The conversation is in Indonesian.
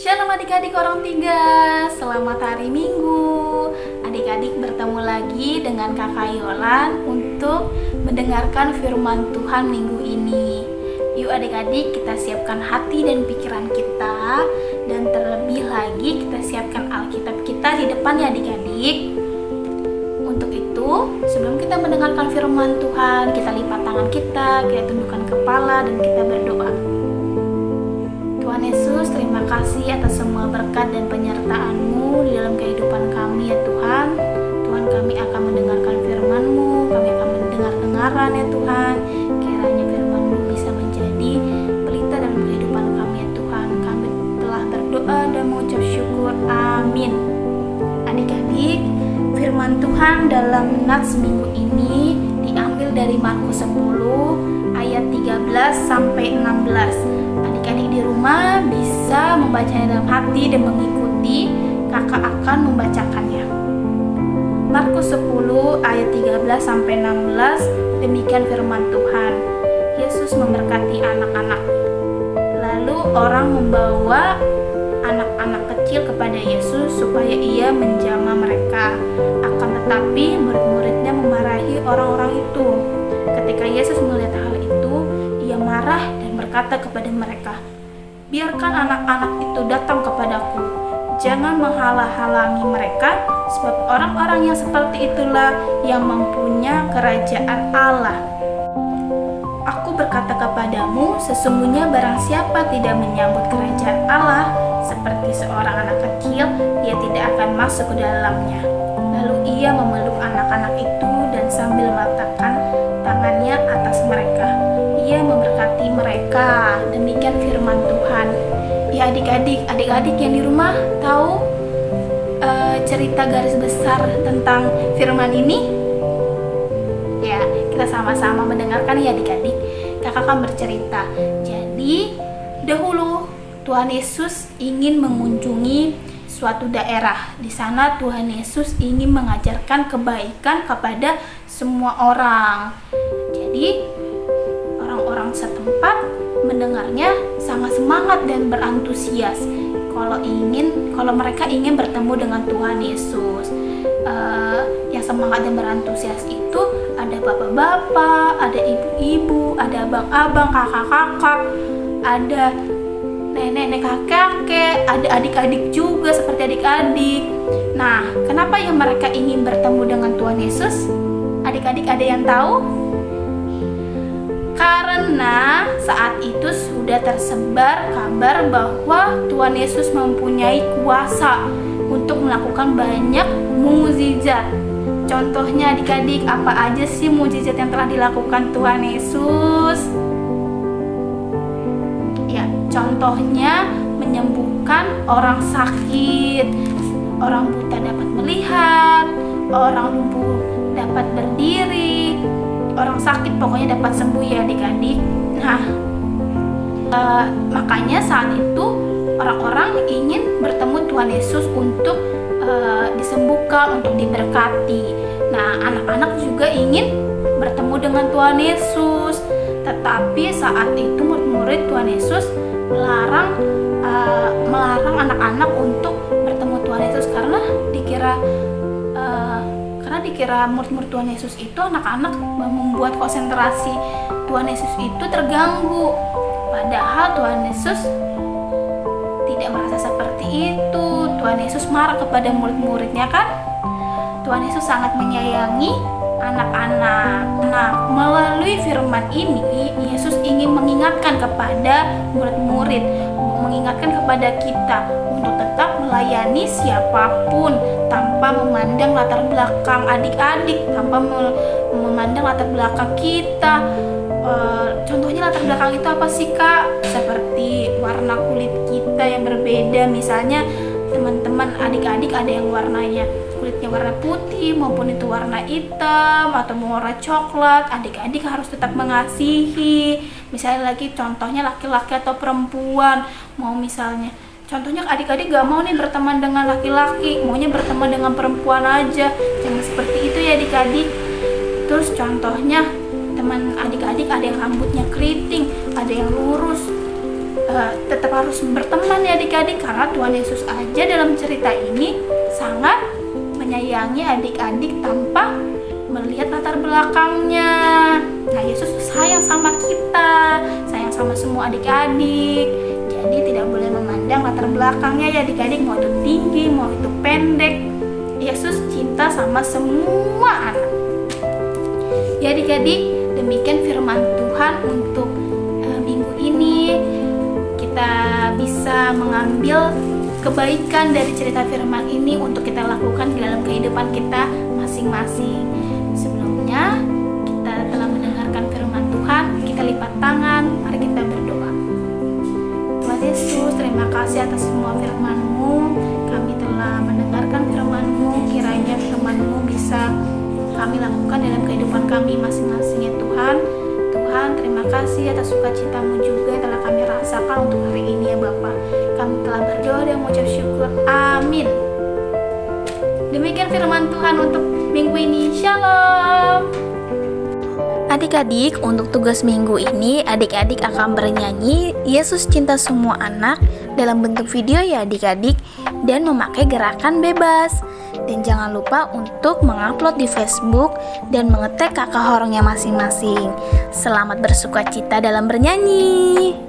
Shalom adik-adik orang tiga, selamat hari Minggu. Adik-adik bertemu lagi dengan Kakak Yolan untuk mendengarkan firman Tuhan minggu ini. Yuk adik-adik, kita siapkan hati dan pikiran kita, dan terlebih lagi kita siapkan Alkitab kita di depan ya adik-adik. Untuk itu, sebelum kita mendengarkan firman Tuhan, kita lipat tangan kita tundukkan kepala dan kita berdoa. Tuhan Yesus, terima kasih atas semua berkat dan penyertaan-Mu di dalam kehidupan kami ya Tuhan. Tuhan, kami akan mendengarkan firman-Mu, kami akan mendengar-dengaran ya Tuhan. Kiranya firman-Mu bisa menjadi pelita dalam kehidupan kami ya Tuhan. Kami telah berdoa dan mengucap syukur, amin. Adik-adik, firman Tuhan dalam Nats minggu ini diambil dari Markus 10 ayat 13 sampai 16. Adik-adik di rumah bisa membacanya dalam hati dan mengikuti. Kakak akan membacakannya. Markus 10 ayat 13 sampai 16. Demikian firman Tuhan. Yesus memberkati anak-anak. Lalu orang membawa anak-anak kecil kepada Yesus supaya ia menjamah mereka. Akan tetapi murid-muridnya memarahi orang-orang itu. Ketika Yesus melihat hal itu, ia marah dan berkata kepada mereka, "Biarkan anak-anak itu datang kepadaku. Jangan menghalang-halangi mereka, sebab orang-orang yang seperti itulah yang mempunyai kerajaan Allah. Aku berkata kepadamu, sesungguhnya barang siapa tidak menyambut kerajaan Allah seperti seorang anak kecil, ia tidak akan masuk ke dalamnya." Lalu ia memeluk anak-anak itu dan sambil meletakkan tangannya atas mereka, ia memberkati mereka. Demikian firman Tuhan. Ya adik-adik yang di rumah tahu cerita garis besar tentang firman ini? Ya, kita sama-sama mendengarkan ya adik-adik. Kakak akan bercerita. Jadi, dahulu Tuhan Yesus ingin mengunjungi suatu daerah. Di sana Tuhan Yesus ingin mengajarkan kebaikan kepada semua orang. Jadi, orang-orang setempat mendengarnya sangat semangat dan berantusias kalau mereka ingin bertemu dengan Tuhan Yesus. Yang semangat dan berantusias itu ada bapak-bapak, ada ibu-ibu, ada abang-abang, kakak-kakak, ada nenek-nenek, kakek-kakek, ada adik-adik juga seperti adik-adik. Nah, kenapa yang mereka ingin bertemu dengan Tuhan Yesus? Adik-adik ada yang tahu? Karena saat itu sudah tersebar kabar bahwa Tuhan Yesus mempunyai kuasa untuk melakukan banyak mukjizat. Contohnya adik-adik, apa aja sih mukjizat yang telah dilakukan Tuhan Yesus? Ya, contohnya menyembuhkan orang sakit, orang buta dapat melihat, orang lumpuh dapat berdiri, orang sakit pokoknya dapat sembuh ya adik-adik. Nah, makanya saat itu orang-orang ingin bertemu Tuhan Yesus untuk disembuhkan, untuk diberkati. Nah, anak-anak juga ingin bertemu dengan Tuhan Yesus. Tetapi saat itu murid-murid Tuhan Yesus melarang anak-anak untuk bertemu Tuhan Yesus karena dikira murid-murid Tuhan Yesus itu anak-anak membuat konsentrasi Tuhan Yesus itu terganggu. Padahal Tuhan Yesus tidak merasa seperti itu. Tuhan Yesus marah kepada murid-muridnya kan? Tuhan Yesus sangat menyayangi anak-anak. Nah, melalui firman ini Yesus ingin mengingatkan kepada murid-murid, mengingatkan kepada kita untuk tetap melayani siapapun tanpa memandang latar belakang adik-adik, tanpa memandang latar belakang kita. Contohnya latar belakang itu apa sih Kak? Seperti warna kulit kita yang berbeda. Misalnya teman-teman adik-adik ada yang warnanya kulitnya warna putih maupun itu warna hitam atau warna coklat, adik-adik harus tetap mengasihi. Misalnya lagi contohnya laki-laki atau perempuan, mau misalnya contohnya adik-adik gak mau nih berteman dengan laki-laki, maunya berteman dengan perempuan aja. Jangan seperti itu ya adik-adik. Terus contohnya teman adik-adik ada yang rambutnya keriting, ada yang lurus, tetap harus berteman ya adik-adik, karena Tuhan Yesus aja dalam cerita ini sangat menyayangi adik-adik tanpa melihat latar belakangnya. Nah, Yesus sayang sama kita, sayang sama semua adik-adik. Jadi tidak boleh memandang latar belakangnya ya adik-adik, mau itu tinggi, mau itu pendek. Yesus cinta sama semua anak. Ya adik-adik, demikian firman Tuhan untuk minggu ini. Kita bisa mengambil kebaikan dari cerita firman ini untuk kita lakukan di dalam kehidupan kita masing-masing. Sebelumnya kita telah mendengarkan firman Tuhan, kita lipat tangan, mari kita berdoa. Tuhan Yesus, terima kasih atas semua firman-Mu. Kami telah mendengarkan firman-Mu, kiranya firman-Mu bisa kami lakukan dalam kehidupan kami masing-masing ya Tuhan. Tuhan, terima kasih atas sukacita-Mu juga yang telah kami rasakan untuk hari ini ya Bapa. Kami telah berdoa dan mengucap syukur. Amin. Demikian firman Tuhan untuk minggu ini. Shalom. Adik-adik, untuk tugas minggu ini adik-adik akan bernyanyi Yesus Cinta Semua Anak dalam bentuk video ya adik-adik, dan memakai gerakan bebas. Dan jangan lupa untuk mengupload di Facebook dan mengetag kakak horongnya masing-masing. Selamat bersukacita dalam bernyanyi.